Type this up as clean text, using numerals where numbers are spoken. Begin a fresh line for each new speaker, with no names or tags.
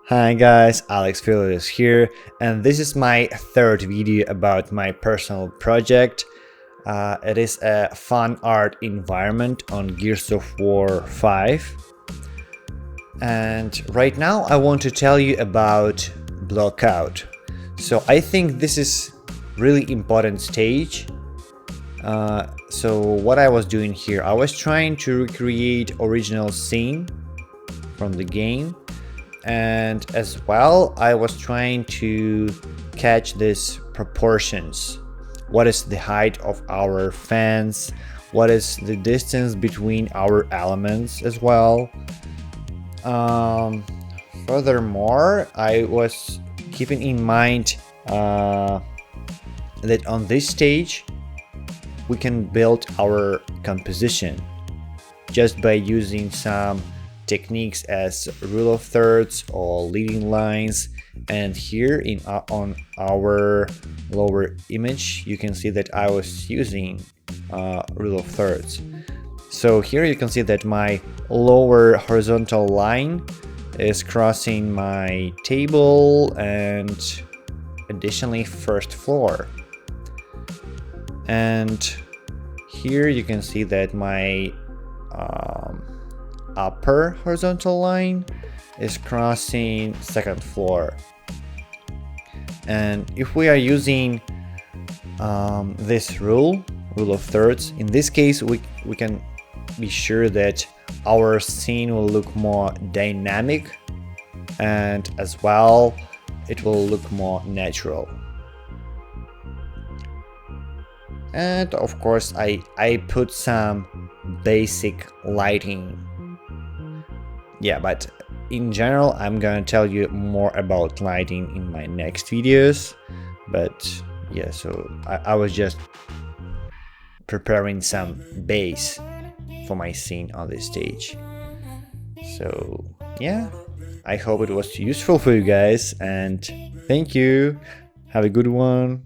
Hi guys, Filvet is here, and this is my third video about my personal project. It is a fun art environment on Gears of War 5. And right now I want to tell you about Blockout. So I think this is really important stage. So what I was doing here, I was trying to recreate original scene from the game. And as well, I was trying to catch these proportions. What is the height of our fence? What is the distance between our elements as well? Furthermore, I was keeping in mind that on this stage we can build our composition just by using some techniques as rule of thirds or leading lines. And here on our lower image you can see that I was using rule of thirds. So here you can see that my lower horizontal line is crossing my table and additionally first floor. And here you can see that my upper horizontal line is crossing second floor. And if we are using this rule of thirds, in this case we can be sure that our scene will look more dynamic, and as well it will look more natural. And of course I put some basic lighting. Yeah, but in general I'm gonna tell you more about lighting in my next videos. But yeah, so I was just preparing some base for my scene on this stage. So yeah, I hope it was useful for you guys, and thank you. Have a good one.